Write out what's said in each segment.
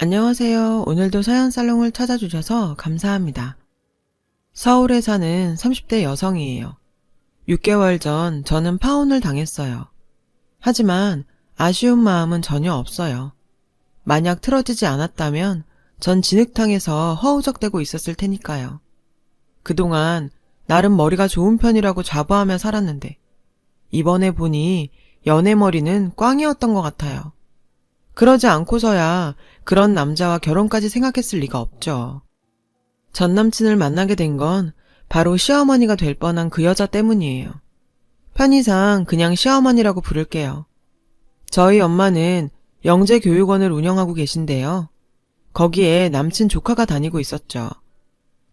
안녕하세요. 오늘도 사연살롱을 찾아주셔서 감사합니다. 서울에 사는 30대 여성이에요. 6개월 전 저는 파혼을 당했어요. 하지만 아쉬운 마음은 전혀 없어요. 만약 틀어지지 않았다면 전 진흙탕에서 허우적대고 있었을 테니까요. 그동안 나름 머리가 좋은 편이라고 자부하며 살았는데 이번에 보니 연애머리는 꽝이었던 것 같아요. 그러지 않고서야 그런 남자와 결혼까지 생각했을 리가 없죠. 전 남친을 만나게 된 건 바로 시어머니가 될 뻔한 그 여자 때문이에요. 편의상 그냥 시어머니라고 부를게요. 저희 엄마는 영재교육원을 운영하고 계신데요. 거기에 남친 조카가 다니고 있었죠.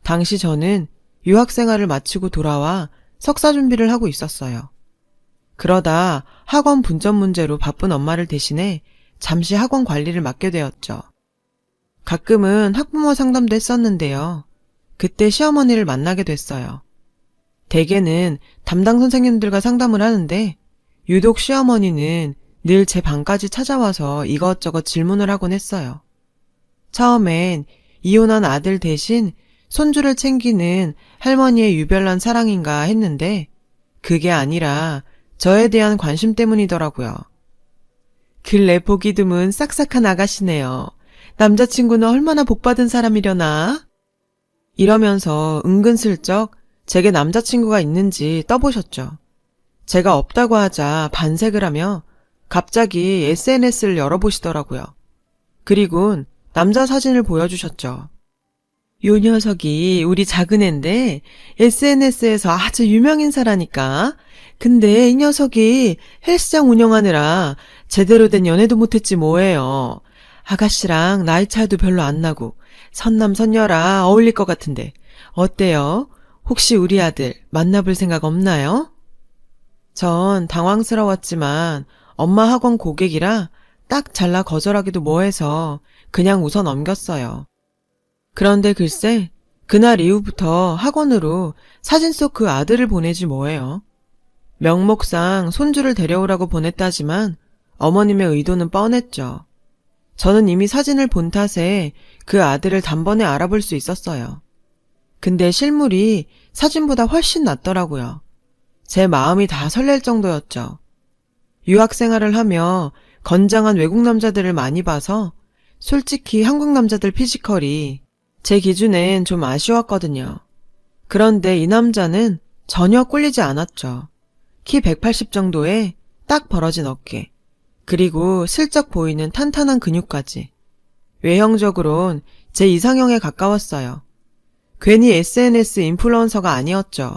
당시 저는 유학생활을 마치고 돌아와 석사 준비를 하고 있었어요. 그러다 학원 분점 문제로 바쁜 엄마를 대신해 잠시 학원 관리를 맡게 되었죠. 가끔은 학부모 상담도 했었는데요. 그때 시어머니를 만나게 됐어요. 대개는 담당 선생님들과 상담을 하는데 유독 시어머니는 늘 제 방까지 찾아와서 이것저것 질문을 하곤 했어요. 처음엔 이혼한 아들 대신 손주를 챙기는 할머니의 유별난 사랑인가 했는데 그게 아니라 저에 대한 관심 때문이더라고요. 근래 보기 드문 싹싹한 아가씨네요. 남자친구는 얼마나 복받은 사람이려나? 이러면서 은근슬쩍 제게 남자친구가 있는지 떠보셨죠. 제가 없다고 하자 반색을 하며 갑자기 SNS를 열어보시더라고요. 그리곤 남자 사진을 보여주셨죠. 요 녀석이 우리 작은 앤데 SNS에서 아주 유명 인사라니까. 근데 이 녀석이 헬스장 운영하느라 제대로 된 연애도 못했지 뭐예요. 아가씨랑 나이 차이도 별로 안 나고 선남선녀라 어울릴 것 같은데 어때요? 혹시 우리 아들 만나볼 생각 없나요? 전 당황스러웠지만 엄마 학원 고객이라 딱 잘라 거절하기도 뭐해서 그냥 웃어 넘겼어요. 그런데 글쎄 그날 이후부터 학원으로 사진 속 그 아들을 보내지 뭐예요. 명목상 손주를 데려오라고 보냈다지만 어머님의 의도는 뻔했죠. 저는 이미 사진을 본 탓에 그 아들을 단번에 알아볼 수 있었어요. 근데 실물이 사진보다 훨씬 낫더라고요. 제 마음이 다 설렐 정도였죠. 유학생활을 하며 건장한 외국 남자들을 많이 봐서 솔직히 한국 남자들 피지컬이 제 기준엔 좀 아쉬웠거든요. 그런데 이 남자는 전혀 꿀리지 않았죠. 키 180 정도에 딱 벌어진 어깨, 그리고 슬쩍 보이는 탄탄한 근육까지. 외형적으론 제 이상형에 가까웠어요. 괜히 SNS 인플루언서가 아니었죠.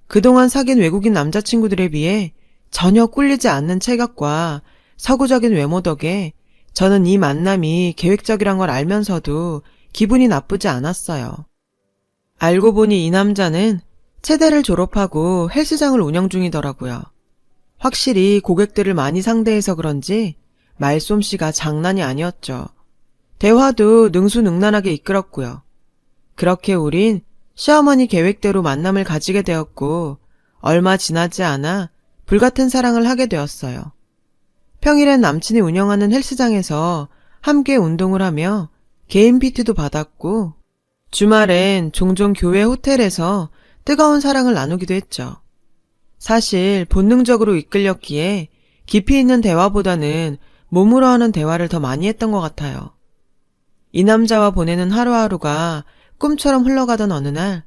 그동안 사귄 외국인 남자친구들에 비해 전혀 꿀리지 않는 체격과 서구적인 외모 덕에 저는 이 만남이 계획적이란 걸 알면서도 기분이 나쁘지 않았어요. 알고 보니 이 남자는 체대를 졸업하고 헬스장을 운영 중이더라고요. 확실히 고객들을 많이 상대해서 그런지 말솜씨가 장난이 아니었죠. 대화도 능수능란하게 이끌었고요. 그렇게 우린 시어머니 계획대로 만남을 가지게 되었고 얼마 지나지 않아 불같은 사랑을 하게 되었어요. 평일엔 남친이 운영하는 헬스장에서 함께 운동을 하며 개인 PT도 받았고 주말엔 종종 교회 호텔에서 뜨거운 사랑을 나누기도 했죠. 사실 본능적으로 이끌렸기에 깊이 있는 대화보다는 몸으로 하는 대화를 더 많이 했던 것 같아요. 이 남자와 보내는 하루하루가 꿈처럼 흘러가던 어느 날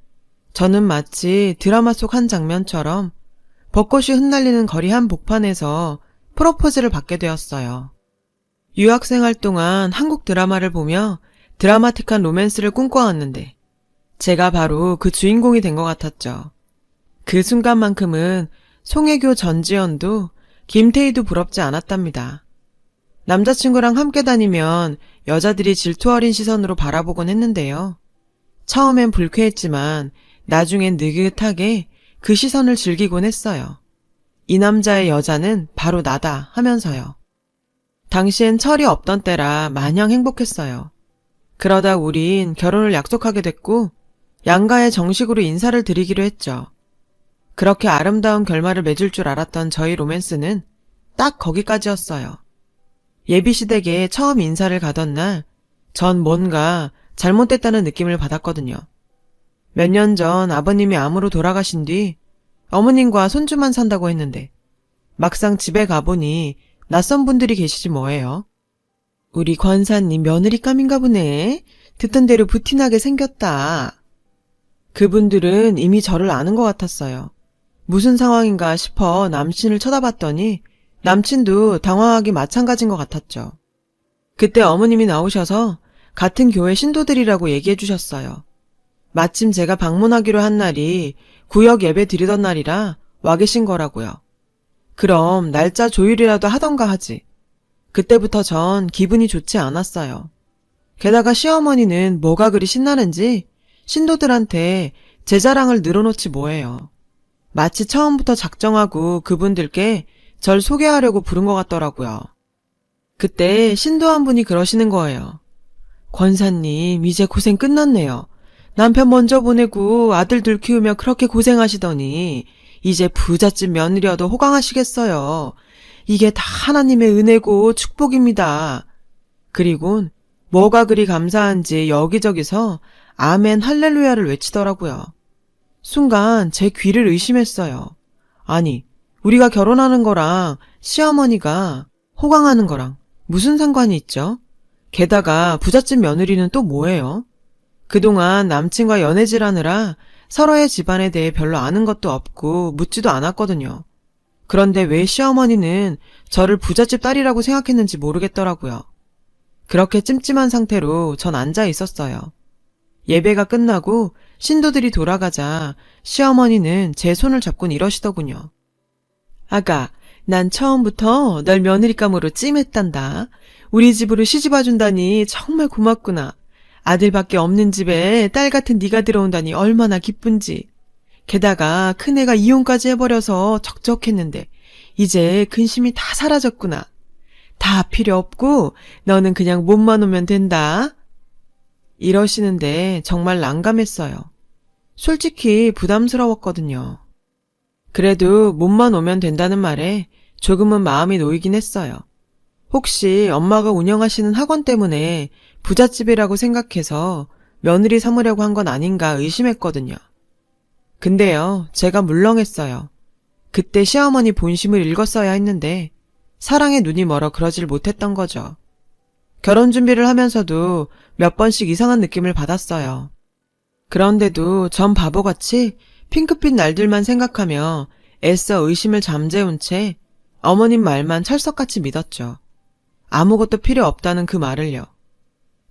저는 마치 드라마 속 한 장면처럼 벚꽃이 흩날리는 거리 한복판에서 프로포즈를 받게 되었어요. 유학생활 동안 한국 드라마를 보며 드라마틱한 로맨스를 꿈꿔왔는데 제가 바로 그 주인공이 된 것 같았죠. 그 순간만큼은 송혜교, 전지현도 김태희도 부럽지 않았답니다. 남자친구랑 함께 다니면 여자들이 질투 어린 시선으로 바라보곤 했는데요. 처음엔 불쾌했지만 나중엔 느긋하게 그 시선을 즐기곤 했어요. 이 남자의 여자는 바로 나다 하면서요. 당시엔 철이 없던 때라 마냥 행복했어요. 그러다 우린 결혼을 약속하게 됐고 양가에 정식으로 인사를 드리기로 했죠. 그렇게 아름다운 결말을 맺을 줄 알았던 저희 로맨스는 딱 거기까지였어요. 예비시댁에 처음 인사를 가던 날 전 뭔가 잘못됐다는 느낌을 받았거든요. 몇 년 전 아버님이 암으로 돌아가신 뒤 어머님과 손주만 산다고 했는데 막상 집에 가보니 낯선 분들이 계시지 뭐예요. 우리 권사님 며느리감인가 보네. 듣던 대로 부티나게 생겼다. 그분들은 이미 저를 아는 것 같았어요. 무슨 상황인가 싶어 남친을 쳐다봤더니 남친도 당황하기 마찬가지인 것 같았죠. 그때 어머님이 나오셔서 같은 교회 신도들이라고 얘기해 주셨어요. 마침 제가 방문하기로 한 날이 구역 예배 드리던 날이라 와 계신 거라고요. 그럼 날짜 조율이라도 하던가 하지. 그때부터 전 기분이 좋지 않았어요. 게다가 시어머니는 뭐가 그리 신나는지 신도들한테 제 자랑을 늘어놓지 뭐예요. 마치 처음부터 작정하고 그분들께 절 소개하려고 부른 것 같더라고요. 그때 신도 한 분이 그러시는 거예요. 권사님, 이제 고생 끝났네요. 남편 먼저 보내고 아들들 키우며 그렇게 고생하시더니 이제 부잣집 며느리여도 호강하시겠어요. 이게 다 하나님의 은혜고 축복입니다. 그리곤 뭐가 그리 감사한지 여기저기서 아멘 할렐루야를 외치더라고요. 순간 제 귀를 의심했어요. 아니, 우리가 결혼하는 거랑 시어머니가 호강하는 거랑 무슨 상관이 있죠? 게다가 부잣집 며느리는 또 뭐예요? 그동안 남친과 연애질하느라 서로의 집안에 대해 별로 아는 것도 없고 묻지도 않았거든요. 그런데 왜 시어머니는 저를 부잣집 딸이라고 생각했는지 모르겠더라고요. 그렇게 찜찜한 상태로 전 앉아 있었어요. 예배가 끝나고 신도들이 돌아가자 시어머니는 제 손을 잡곤 이러시더군요. 아가, 난 처음부터 널 며느리감으로 찜했단다. 우리 집으로 시집와준다니 정말 고맙구나. 아들밖에 없는 집에 딸 같은 네가 들어온다니 얼마나 기쁜지. 게다가 큰애가 이혼까지 해버려서 적적했는데 이제 근심이 다 사라졌구나. 다 필요 없고 너는 그냥 몸만 오면 된다. 이러시는데 정말 난감했어요. 솔직히 부담스러웠거든요. 그래도 몸만 오면 된다는 말에 조금은 마음이 놓이긴 했어요. 혹시 엄마가 운영하시는 학원 때문에 부잣집이라고 생각해서 며느리 삼으려고 한 건 아닌가 의심했거든요. 근데요, 제가 물렁했어요. 그때 시어머니 본심을 읽었어야 했는데 사랑에 눈이 멀어 그러질 못했던 거죠. 결혼 준비를 하면서도 몇 번씩 이상한 느낌을 받았어요. 그런데도 전 바보같이 핑크빛 날들만 생각하며 애써 의심을 잠재운 채 어머님 말만 철석같이 믿었죠. 아무것도 필요 없다는 그 말을요.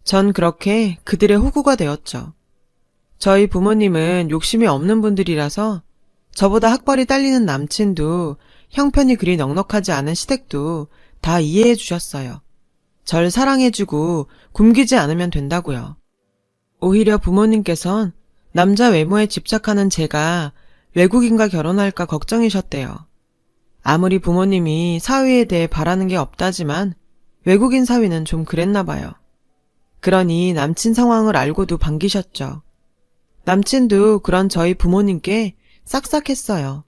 전 그렇게 그들의 호구가 되었죠. 저희 부모님은 욕심이 없는 분들이라서 저보다 학벌이 딸리는 남친도 형편이 그리 넉넉하지 않은 시댁도 다 이해해 주셨어요. 절 사랑해주고 굶기지 않으면 된다고요. 오히려 부모님께선 남자 외모에 집착하는 제가 외국인과 결혼할까 걱정이셨대요. 아무리 부모님이 사위에 대해 바라는 게 없다지만 외국인 사위는 좀 그랬나 봐요. 그러니 남친 상황을 알고도 반기셨죠. 남친도 그런 저희 부모님께 싹싹했어요.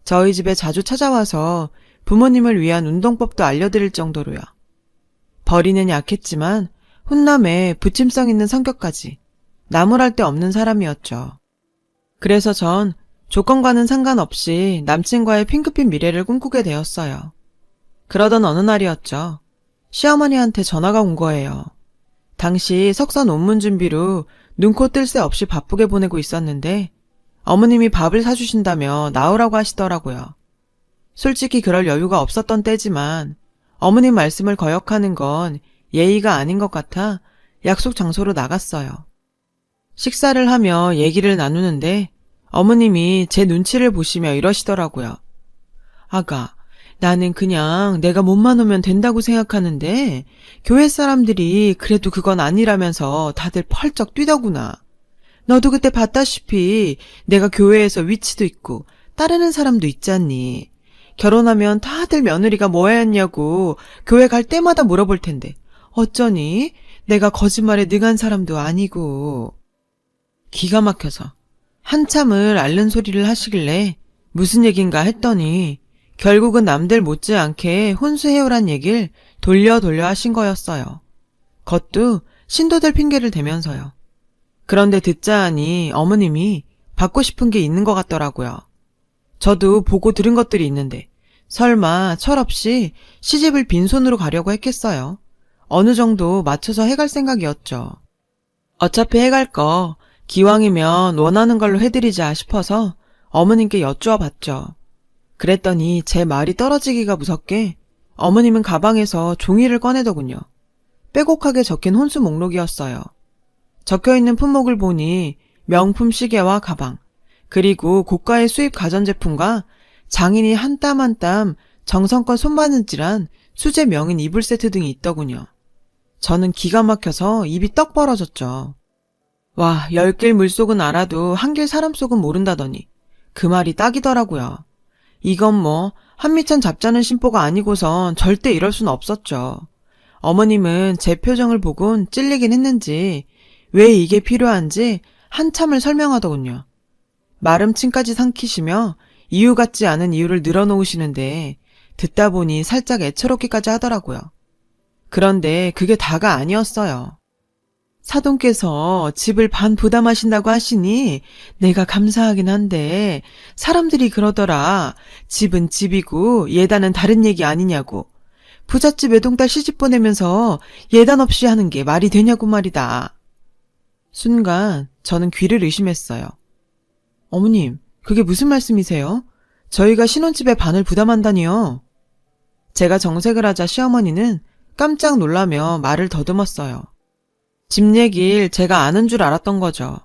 저희 집에 자주 찾아와서 부모님을 위한 운동법도 알려드릴 정도로요. 벌이는 약했지만 훈남에 부침성 있는 성격까지 나무랄 데 없는 사람이었죠. 그래서 전 조건과는 상관없이 남친과의 핑크빛 미래를 꿈꾸게 되었어요. 그러던 어느 날이었죠. 시어머니한테 전화가 온 거예요. 당시 석사 논문 준비로 눈코 뜰 새 없이 바쁘게 보내고 있었는데 어머님이 밥을 사주신다며 나오라고 하시더라고요. 솔직히 그럴 여유가 없었던 때지만 어머님 말씀을 거역하는 건 예의가 아닌 것 같아 약속 장소로 나갔어요. 식사를 하며 얘기를 나누는데 어머님이 제 눈치를 보시며 이러시더라고요. 아가, 나는 그냥 내가 몸만 오면 된다고 생각하는데 교회 사람들이 그래도 그건 아니라면서 다들 펄쩍 뛰더구나. 너도 그때 봤다시피 내가 교회에서 위치도 있고 따르는 사람도 있잖니. 결혼하면 다들 며느리가 뭐였냐고 교회 갈 때마다 물어볼 텐데 어쩌니? 내가 거짓말에 능한 사람도 아니고. 기가 막혀서 한참을 앓는 소리를 하시길래 무슨 얘긴가 했더니 결국은 남들 못지않게 혼수해오란 얘길 돌려 하신 거였어요. 그것도 신도들 핑계를 대면서요. 그런데 듣자 하니 어머님이 받고 싶은 게 있는 것 같더라고요. 저도 보고 들은 것들이 있는데 설마 철없이 시집을 빈손으로 가려고 했겠어요. 어느 정도 맞춰서 해갈 생각이었죠. 어차피 해갈 거 기왕이면 원하는 걸로 해드리자 싶어서 어머님께 여쭈어 봤죠. 그랬더니 제 말이 떨어지기가 무섭게 어머님은 가방에서 종이를 꺼내더군요. 빼곡하게 적힌 혼수 목록이었어요. 적혀있는 품목을 보니 명품 시계와 가방, 그리고 고가의 수입 가전제품과 장인이 한 땀 한 땀 정성껏 손바느질한 수제 명인 이불 세트 등이 있더군요. 저는 기가 막혀서 입이 떡 벌어졌죠. 와, 열길 물속은 알아도 한길 사람 속은 모른다더니 그 말이 딱이더라고요. 이건 뭐 한미천 잡자는 심보가 아니고선 절대 이럴 순 없었죠. 어머님은 제 표정을 보곤 찔리긴 했는지 왜 이게 필요한지 한참을 설명하더군요. 마름 침까지 삼키시며 이유 같지 않은 이유를 늘어놓으시는데 듣다 보니 살짝 애처롭기까지 하더라고요. 그런데 그게 다가 아니었어요. 사돈께서 집을 반 부담하신다고 하시니 내가 감사하긴 한데 사람들이 그러더라. 집은 집이고 예단은 다른 얘기 아니냐고. 부잣집 외동딸 시집 보내면서 예단 없이 하는 게 말이 되냐고 말이다. 순간 저는 귀를 의심했어요. 어머님, 그게 무슨 말씀이세요? 저희가 신혼집에 반을 부담한다니요. 제가 정색을 하자 시어머니는 깜짝 놀라며 말을 더듬었어요. 집 얘길 제가 아는 줄 알았던 거죠.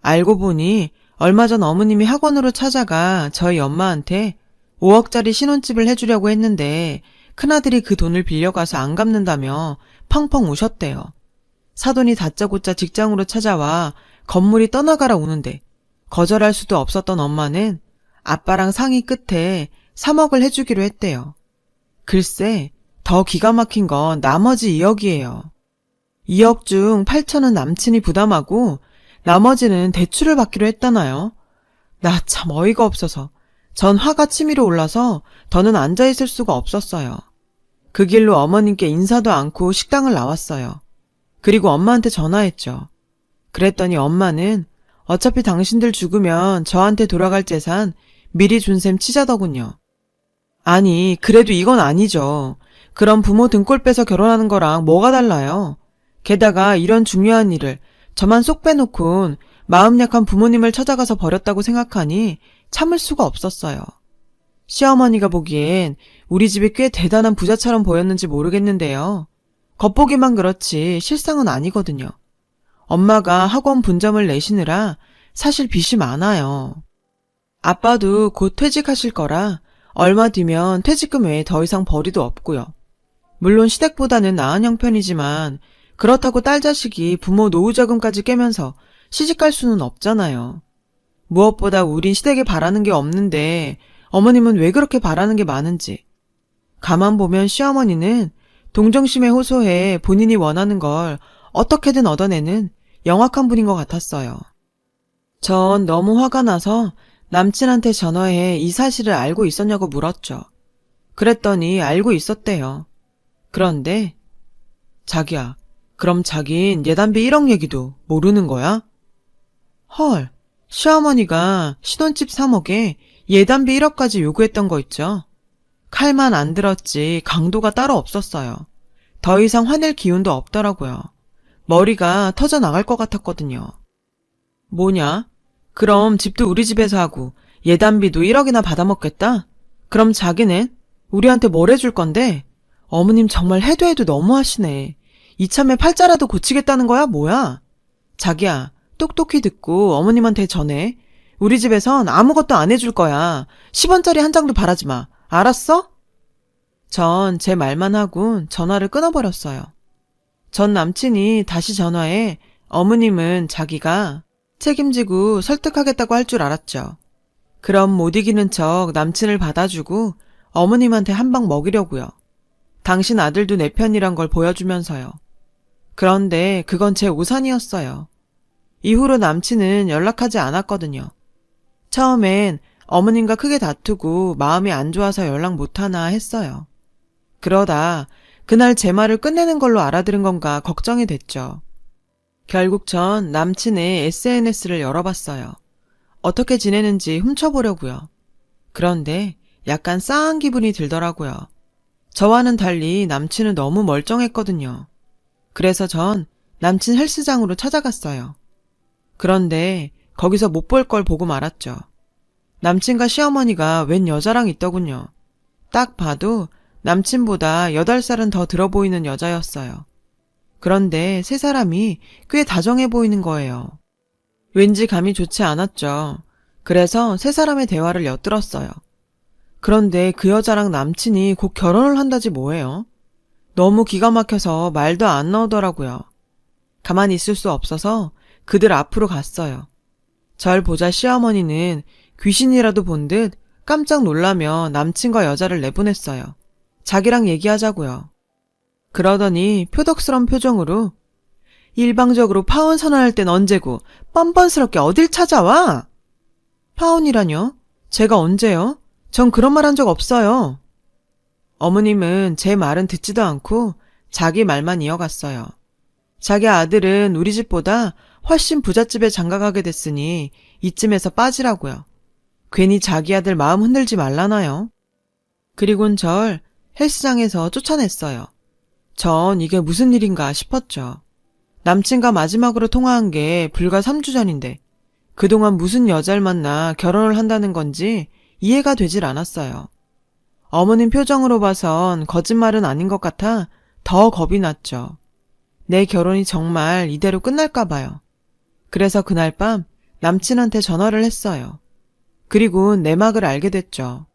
알고 보니 얼마 전 어머님이 학원으로 찾아가 저희 엄마한테 5억짜리 신혼집을 해주려고 했는데 큰아들이 그 돈을 빌려가서 안 갚는다며 펑펑 우셨대요. 사돈이 다짜고짜 직장으로 찾아와 건물이 떠나가라 우는데 거절할 수도 없었던 엄마는 아빠랑 상의 끝에 3억을 해주기로 했대요. 글쎄, 더 기가 막힌 건 나머지 2억이에요. 2억 중 8천은 남친이 부담하고 나머지는 대출을 받기로 했다나요? 나 참 어이가 없어서 전 화가 치밀어 올라서 더는 앉아있을 수가 없었어요. 그 길로 어머님께 인사도 않고 식당을 나왔어요. 그리고 엄마한테 전화했죠. 그랬더니 엄마는 어차피 당신들 죽으면 저한테 돌아갈 재산 미리 준 셈 치자더군요. 아니, 그래도 이건 아니죠. 그럼 부모 등골 빼서 결혼하는 거랑 뭐가 달라요? 게다가 이런 중요한 일을 저만 쏙 빼놓곤 마음 약한 부모님을 찾아가서 버렸다고 생각하니 참을 수가 없었어요. 시어머니가 보기엔 우리 집이 꽤 대단한 부자처럼 보였는지 모르겠는데요. 겉보기만 그렇지 실상은 아니거든요. 엄마가 학원 분점을 내시느라 사실 빚이 많아요. 아빠도 곧 퇴직하실 거라 얼마 뒤면 퇴직금 외에 더 이상 벌이도 없고요. 물론 시댁보다는 나은 형편이지만 그렇다고 딸 자식이 부모 노후자금까지 깨면서 시집갈 수는 없잖아요. 무엇보다 우린 시댁에 바라는 게 없는데 어머님은 왜 그렇게 바라는 게 많은지. 가만 보면 시어머니는 동정심에 호소해 본인이 원하는 걸 어떻게든 얻어내는 영악한 분인 것 같았어요. 전 너무 화가 나서 남친한테 전화해 이 사실을 알고 있었냐고 물었죠. 그랬더니 알고 있었대요. 그런데 자기야, 그럼 자긴 예단비 1억 얘기도 모르는 거야? 헐, 시어머니가 신혼집 3억에 예단비 1억까지 요구했던 거 있죠? 칼만 안 들었지 강도가 따로 없었어요. 더 이상 화낼 기운도 없더라고요. 머리가 터져 나갈 것 같았거든요. 뭐냐? 그럼 집도 우리 집에서 하고 예단비도 1억이나 받아먹겠다? 그럼 자기는 우리한테 뭘 해줄 건데? 어머님 정말 해도 해도 너무하시네. 이참에 팔자라도 고치겠다는 거야 뭐야? 자기야, 똑똑히 듣고 어머님한테 전해. 우리 집에선 아무것도 안 해줄 거야. 10원짜리 한 장도 바라지 마. 알았어? 전 제 말만 하고 전화를 끊어버렸어요. 전 남친이 다시 전화해 어머님은 자기가 책임지고 설득하겠다고 할 줄 알았죠. 그럼 못 이기는 척 남친을 받아주고 어머님한테 한 방 먹이려고요. 당신 아들도 내 편이란 걸 보여주면서요. 그런데 그건 제 오산이었어요. 이후로 남친은 연락하지 않았거든요. 처음엔 어머님과 크게 다투고 마음이 안 좋아서 연락 못하나 했어요. 그러다 그날 제 말을 끝내는 걸로 알아들은 건가 걱정이 됐죠. 결국 전 남친의 SNS를 열어봤어요. 어떻게 지내는지 훔쳐보려고요. 그런데 약간 싸한 기분이 들더라고요. 저와는 달리 남친은 너무 멀쩡했거든요. 그래서 전 남친 헬스장으로 찾아갔어요. 그런데 거기서 못 볼 걸 보고 말았죠. 남친과 시어머니가 웬 여자랑 있더군요. 딱 봐도 남친보다 8살은 더 들어 보이는 여자였어요. 그런데 세 사람이 꽤 다정해 보이는 거예요. 왠지 감이 좋지 않았죠. 그래서 세 사람의 대화를 엿들었어요. 그런데 그 여자랑 남친이 곧 결혼을 한다지 뭐예요? 너무 기가 막혀서 말도 안 나오더라고요. 가만히 있을 수 없어서 그들 앞으로 갔어요. 절 보자 시어머니는 귀신이라도 본 듯 깜짝 놀라며 남친과 여자를 내보냈어요. 자기랑 얘기하자고요. 그러더니 표독스런 표정으로 일방적으로 파혼 선언할 땐 언제고 뻔뻔스럽게 어딜 찾아와? 파혼이라뇨? 제가 언제요? 전 그런 말 한 적 없어요. 어머님은 제 말은 듣지도 않고 자기 말만 이어갔어요. 자기 아들은 우리 집보다 훨씬 부잣집에 장가가게 됐으니 이쯤에서 빠지라고요. 괜히 자기 아들 마음 흔들지 말라나요? 그리곤 절 헬스장에서 쫓아냈어요. 전 이게 무슨 일인가 싶었죠. 남친과 마지막으로 통화한 게 불과 3주 전인데 그동안 무슨 여자를 만나 결혼을 한다는 건지 이해가 되질 않았어요. 어머님 표정으로 봐선 거짓말은 아닌 것 같아 더 겁이 났죠. 내 결혼이 정말 이대로 끝날까 봐요. 그래서 그날 밤 남친한테 전화를 했어요. 그리고 내막을 알게 됐죠.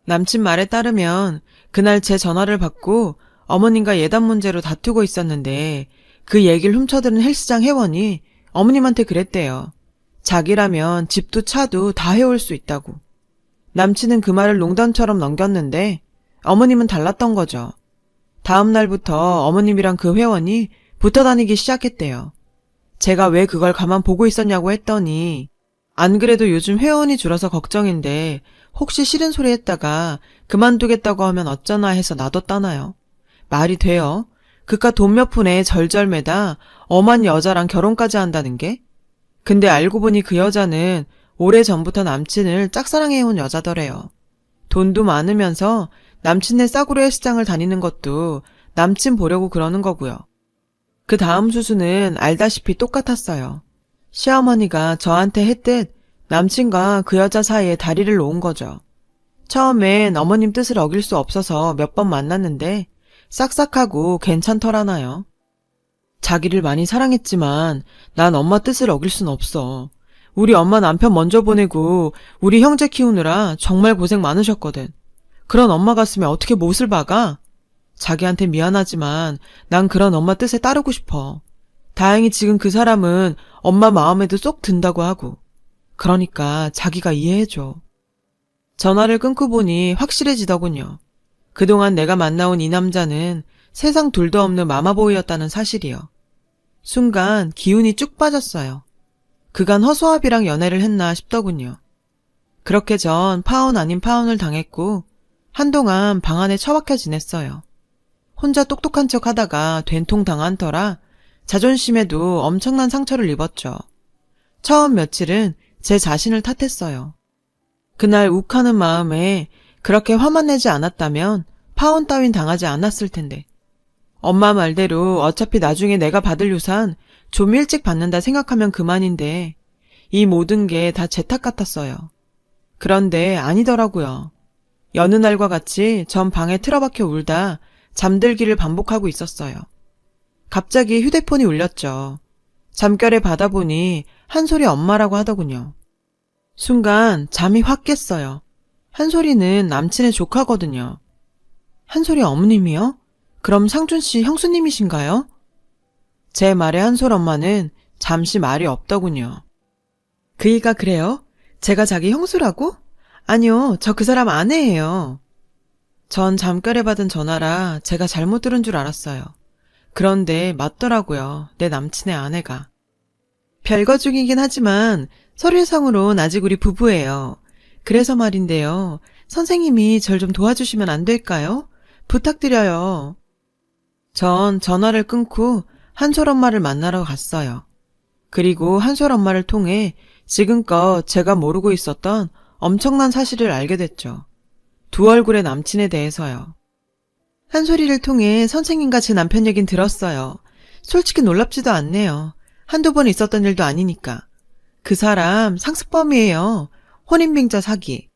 남친 말에 따르면 그날 제 전화를 받고 어머님과 예단 문제로 다투고 있었는데 그 얘기를 훔쳐들은 헬스장 회원이 어머님한테 그랬대요. 자기라면 집도 차도 다 해올 수 있다고. 남친은 그 말을 농담처럼 넘겼는데 어머님은 달랐던 거죠. 다음 날부터 어머님이랑 그 회원이 붙어 다니기 시작했대요. 제가 왜 그걸 가만 보고 있었냐고 했더니 안 그래도 요즘 회원이 줄어서 걱정인데 혹시 싫은 소리 했다가 그만두겠다고 하면 어쩌나 해서 놔뒀다나요? 말이 돼요? 그깟 돈 몇 푼에 절절매다 엄한 여자랑 결혼까지 한다는 게? 근데 알고 보니 그 여자는 오래전부터 남친을 짝사랑해온 여자더래요. 돈도 많으면서 남친네 싸구려 헬스장을 다니는 것도 남친 보려고 그러는 거고요. 그 다음 수순은 알다시피 똑같았어요. 시어머니가 저한테 했듯 남친과 그 여자 사이에 다리를 놓은 거죠. 처음엔 어머님 뜻을 어길 수 없어서 몇 번 만났는데 싹싹하고 괜찮더라나요. 자기를 많이 사랑했지만 난 엄마 뜻을 어길 순 없어. 우리 엄마 남편 먼저 보내고 우리 형제 키우느라 정말 고생 많으셨거든. 그런 엄마 가슴에 어떻게 못을 박아? 자기한테 미안하지만 난 그런 엄마 뜻에 따르고 싶어. 다행히 지금 그 사람은 엄마 마음에도 쏙 든다고 하고. 그러니까 자기가 이해해줘. 전화를 끊고 보니 확실해지더군요. 그동안 내가 만나온 이 남자는 세상 둘도 없는 마마보이였다는 사실이요. 순간 기운이 쭉 빠졌어요. 그간 허수아비랑 연애를 했나 싶더군요. 그렇게 전 파혼 아닌 파혼을 당했고 한동안 방 안에 처박혀 지냈어요. 혼자 똑똑한 척 하다가 된통 당한 터라 자존심에도 엄청난 상처를 입었죠. 처음 며칠은 제 자신을 탓했어요. 그날 욱하는 마음에 그렇게 화만 내지 않았다면 파혼 따윈 당하지 않았을 텐데. 엄마 말대로 어차피 나중에 내가 받을 유산 좀 일찍 받는다 생각하면 그만인데 이 모든 게 다 제 탓 같았어요. 그런데 아니더라고요. 여느 날과 같이 전 방에 틀어박혀 울다 잠들기를 반복하고 있었어요. 갑자기 휴대폰이 울렸죠. 잠결에 받아보니 한솔이 엄마라고 하더군요. 순간 잠이 확 깼어요. 한솔이는 남친의 조카거든요. 한솔이 어머님이요? 그럼 상준씨 형수님이신가요? 제 말에 한솔 엄마는 잠시 말이 없더군요. 그이가 그래요? 제가 자기 형수라고? 아니요, 저 그 사람 아내예요. 전 잠결에 받은 전화라 제가 잘못 들은 줄 알았어요. 그런데 맞더라고요, 내 남친의 아내가. 별거 중이긴 하지만 서류상으론 아직 우리 부부예요. 그래서 말인데요, 선생님이 절 좀 도와주시면 안 될까요? 부탁드려요. 전 전화를 끊고 한솔 엄마를 만나러 갔어요. 그리고 한솔 엄마를 통해 지금껏 제가 모르고 있었던 엄청난 사실을 알게 됐죠. 두 얼굴의 남친에 대해서요. 한솔이를 통해 선생님과 제 남편 얘긴 들었어요. 솔직히 놀랍지도 않네요. 한두 번 있었던 일도 아니니까. 그 사람 상습범이에요. 혼인빙자 사기.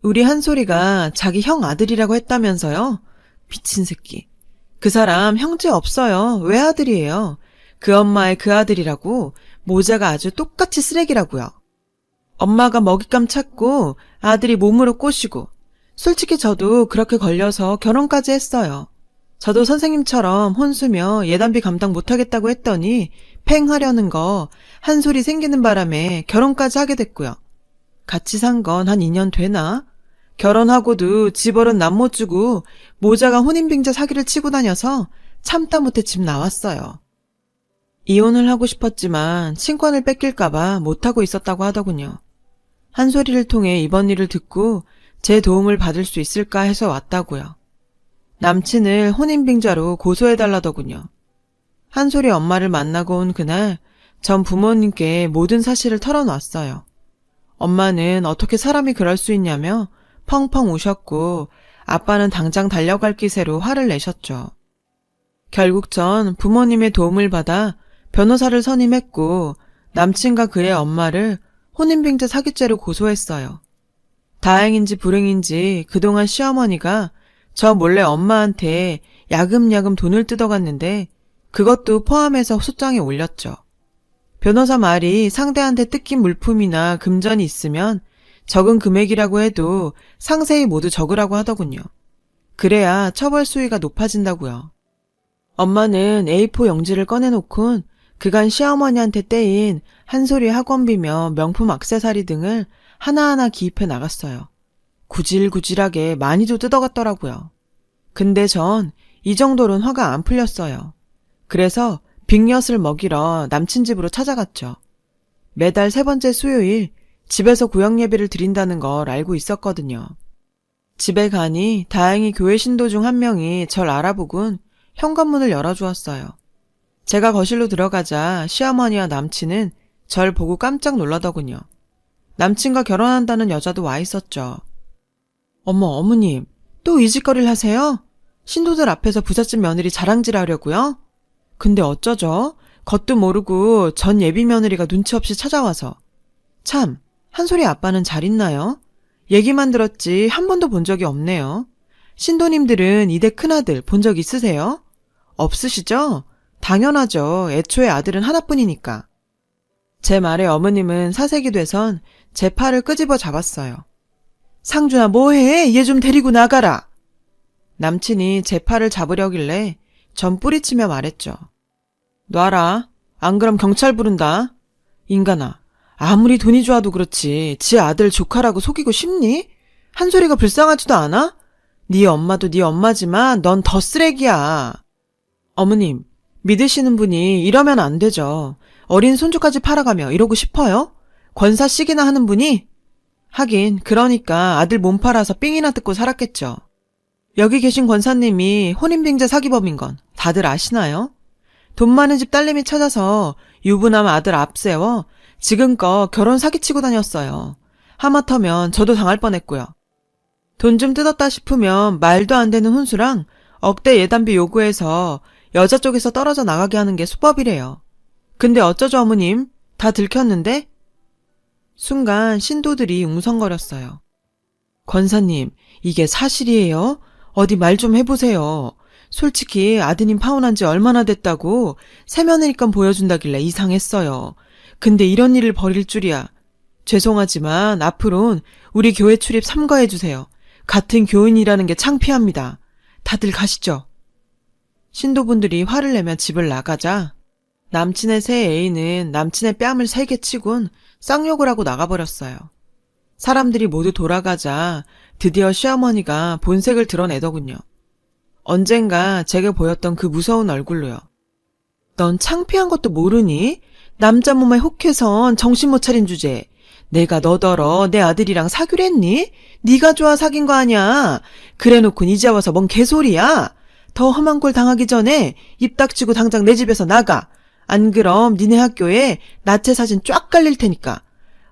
우리 한솔이가 자기 형 아들이라고 했다면서요? 미친 새끼. 그 사람 형제 없어요. 외아들이에요. 그 엄마의 그 아들이라고 모자가 아주 똑같이 쓰레기라고요. 엄마가 먹잇감 찾고 아들이 몸으로 꼬시고 솔직히 저도 그렇게 걸려서 결혼까지 했어요. 저도 선생님처럼 혼수며 예단비 감당 못하겠다고 했더니 팽 하려는 거 한 소리 생기는 바람에 결혼까지 하게 됐고요. 같이 산 건 한 2년 되나? 결혼하고도 집벌은 남 못 주고 모자가 혼인빙자 사기를 치고 다녀서 참다 못해 집 나왔어요. 이혼을 하고 싶었지만 친권을 뺏길까봐 못하고 있었다고 하더군요. 한 소리를 통해 이번 일을 듣고 제 도움을 받을 수 있을까 해서 왔다고요. 남친을 혼인빙자로 고소해달라더군요. 한솔이 엄마를 만나고 온 그날 전 부모님께 모든 사실을 털어놨어요. 엄마는 어떻게 사람이 그럴 수 있냐며 펑펑 우셨고 아빠는 당장 달려갈 기세로 화를 내셨죠. 결국 전 부모님의 도움을 받아 변호사를 선임했고 남친과 그의 엄마를 혼인빙자 사기죄로 고소했어요. 다행인지 불행인지 그동안 시어머니가 저 몰래 엄마한테 야금야금 돈을 뜯어갔는데 그것도 포함해서 소장에 올렸죠. 변호사 말이 상대한테 뜯긴 물품이나 금전이 있으면 적은 금액이라고 해도 상세히 모두 적으라고 하더군요. 그래야 처벌 수위가 높아진다고요. 엄마는 A4 용지를 꺼내놓곤 그간 시어머니한테 떼인 한솔이 학원비며 명품 액세서리 등을 하나하나 기입해 나갔어요. 구질구질하게 많이도 뜯어갔더라고요. 근데 전 이 정도로는 화가 안 풀렸어요. 그래서 빅엿을 먹이러 남친 집으로 찾아갔죠. 매달 3번째 수요일 집에서 구역 예배를 드린다는 걸 알고 있었거든요. 집에 가니 다행히 교회 신도 중 한 명이 절 알아보곤 현관문을 열어주었어요. 제가 거실로 들어가자 시어머니와 남친은 절 보고 깜짝 놀라더군요. 남친과 결혼한다는 여자도 와 있었죠. 어머, 어머님, 또 이 짓거리를 하세요? 신도들 앞에서 부잣집 며느리 자랑질하려고요? 근데 어쩌죠? 겉도 모르고 전 예비 며느리가 눈치 없이 찾아와서. 참, 한솔이 아빠는 잘 있나요? 얘기만 들었지 한 번도 본 적이 없네요. 신도님들은 이대 큰아들 본 적 있으세요? 없으시죠? 당연하죠. 애초에 아들은 하나뿐이니까. 제 말에 어머님은 사색이 돼선 제 팔을 끄집어 잡았어요. 상준아 뭐해? 얘 좀 데리고 나가라. 남친이 제 팔을 잡으려길래 전 뿌리치며 말했죠. 놔라. 안 그럼 경찰 부른다. 인간아, 아무리 돈이 좋아도 그렇지 지 아들 조카라고 속이고 싶니? 한솔이가 불쌍하지도 않아? 네 엄마도 네 엄마지만 넌 더 쓰레기야. 어머님, 믿으시는 분이 이러면 안 되죠. 어린 손주까지 팔아가며 이러고 싶어요? 권사씩이나 하는 분이? 하긴 그러니까 아들 몸 팔아서 삥이나 뜯고 살았겠죠. 여기 계신 권사님이 혼인빙자 사기범인 건 다들 아시나요? 돈 많은 집 딸내미 찾아서 유부남 아들 앞세워 지금껏 결혼 사기치고 다녔어요. 하마터면 저도 당할 뻔했고요. 돈 좀 뜯었다 싶으면 말도 안 되는 혼수랑 억대 예단비 요구해서 여자 쪽에서 떨어져 나가게 하는 게 수법이래요. 근데 어쩌죠 어머님? 다 들켰는데? 순간 신도들이 웅성거렸어요. 권사님, 이게 사실이에요? 어디 말 좀 해보세요. 솔직히 아드님 파혼한 지 얼마나 됐다고 세며느리건 보여준다길래 이상했어요. 근데 이런 일을 벌일 줄이야. 죄송하지만 앞으론 우리 교회 출입 삼가해주세요. 같은 교인이라는 게 창피합니다. 다들 가시죠. 신도분들이 화를 내며 집을 나가자 남친의 새 애인은 남친의 뺨을 3개 치곤 쌍욕을 하고 나가버렸어요. 사람들이 모두 돌아가자 드디어 시어머니가 본색을 드러내더군요. 언젠가 제게 보였던 그 무서운 얼굴로요. 넌 창피한 것도 모르니? 남자 몸에 혹해선 정신 못 차린 주제. 내가 너더러 내 아들이랑 사귀랬니? 네가 좋아 사귄 거 아니야. 그래놓고 이제 와서 뭔 개소리야. 더 험한 꼴 당하기 전에 입 닥치고 당장 내 집에서 나가. 안 그럼 니네 학교에 나체 사진 쫙 깔릴 테니까.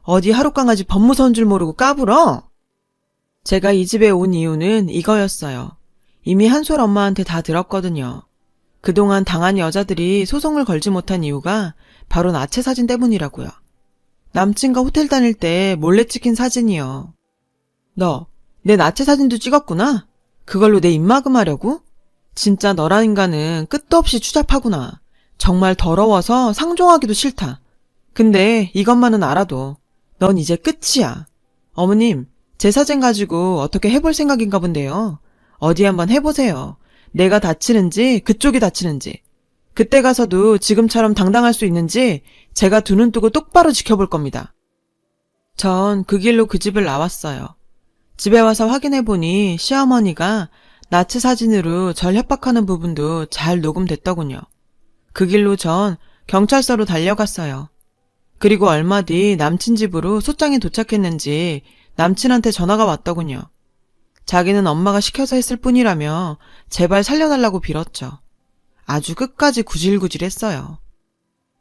어디 하룻강아지 법무사인 줄 모르고 까불어? 제가 이 집에 온 이유는 이거였어요. 이미 한솔 엄마한테 다 들었거든요. 그동안 당한 여자들이 소송을 걸지 못한 이유가 바로 나체 사진 때문이라고요. 남친과 호텔 다닐 때 몰래 찍힌 사진이요. 너, 내 나체 사진도 찍었구나? 그걸로 내 입막음하려고? 진짜 너란 인간은 끝도 없이 추잡하구나. 정말 더러워서 상종하기도 싫다. 근데 이것만은 알아도 넌 이제 끝이야. 어머님, 제 사진 가지고 어떻게 해볼 생각인가 본데요. 어디 한번 해보세요. 내가 다치는지 그쪽이 다치는지. 그때 가서도 지금처럼 당당할 수 있는지 제가 두 눈 뜨고 똑바로 지켜볼 겁니다. 전 그 길로 그 집을 나왔어요. 집에 와서 확인해보니 시어머니가 나체 사진으로 절 협박하는 부분도 잘 녹음됐더군요. 그 길로 전 경찰서로 달려갔어요. 그리고 얼마 뒤 남친 집으로 소장이 도착했는지 남친한테 전화가 왔더군요. 자기는 엄마가 시켜서 했을 뿐이라며 제발 살려달라고 빌었죠. 아주 끝까지 구질구질했어요.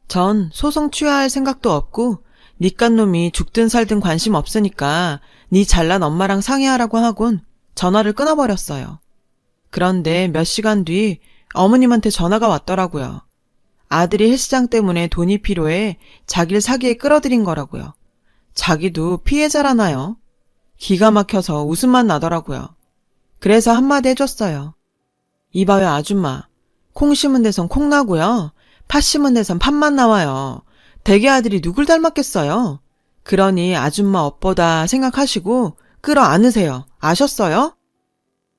전 소송 취하할 생각도 없고 니깟 놈이 죽든 살든 관심 없으니까 니 잘난 엄마랑 상의하라고 하곤 전화를 끊어버렸어요. 그런데 몇 시간 뒤 어머님한테 전화가 왔더라고요. 아들이 헬스장 때문에 돈이 필요해 자기를 사기에 끌어들인 거라고요. 자기도 피해자라나요? 기가 막혀서 웃음만 나더라고요. 그래서 한마디 해줬어요. 이봐요 아줌마. 콩 심은 데선 콩 나고요. 팥 심은 데선 팥만 나와요. 대개 아들이 누굴 닮았겠어요? 그러니 아줌마 업보다 생각하시고 끌어안으세요. 아셨어요?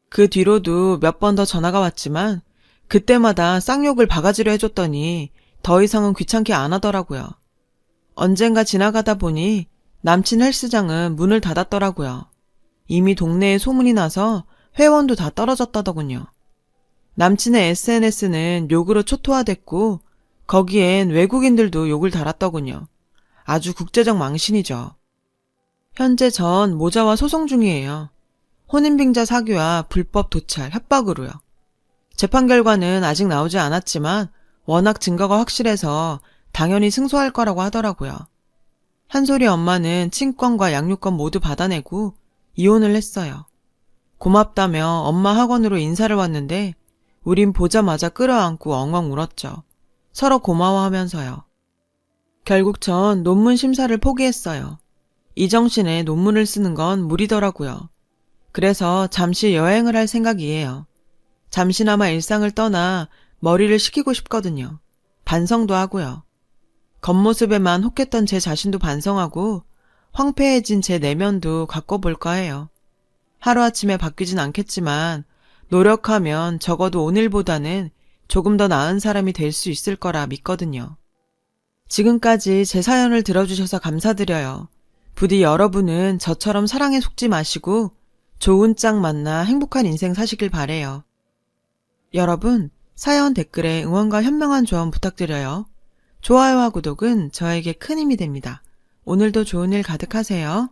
그 뒤로도 몇 번 더 전화가 왔지만 그때마다 쌍욕을 바가지로 해줬더니 더 이상은 귀찮게 안 하더라고요. 언젠가 지나가다 보니 남친 헬스장은 문을 닫았더라고요. 이미 동네에 소문이 나서 회원도 다 떨어졌다더군요. 남친의 SNS는 욕으로 초토화됐고 거기엔 외국인들도 욕을 달았더군요. 아주 국제적 망신이죠. 현재 전 모자와 소송 중이에요. 혼인빙자 사기와 불법 도찰, 협박으로요. 재판 결과는 아직 나오지 않았지만 워낙 증거가 확실해서 당연히 승소할 거라고 하더라고요. 한솔이 엄마는 친권과 양육권 모두 받아내고 이혼을 했어요. 고맙다며 엄마 학원으로 인사를 왔는데 우린 보자마자 끌어안고 엉엉 울었죠. 서로 고마워하면서요. 결국 전 논문 심사를 포기했어요. 이 정신에 논문을 쓰는 건 무리더라고요. 그래서 잠시 여행을 할 생각이에요. 잠시나마 일상을 떠나 머리를 식히고 싶거든요. 반성도 하고요. 겉모습에만 혹했던 제 자신도 반성하고 황폐해진 제 내면도 가꿔볼까 해요. 하루아침에 바뀌진 않겠지만 노력하면 적어도 오늘보다는 조금 더 나은 사람이 될 수 있을 거라 믿거든요. 지금까지 제 사연을 들어주셔서 감사드려요. 부디 여러분은 저처럼 사랑에 속지 마시고 좋은 짝 만나 행복한 인생 사시길 바래요. 여러분, 사연 댓글에 응원과 현명한 조언 부탁드려요. 좋아요와 구독은 저에게 큰 힘이 됩니다. 오늘도 좋은 일 가득하세요.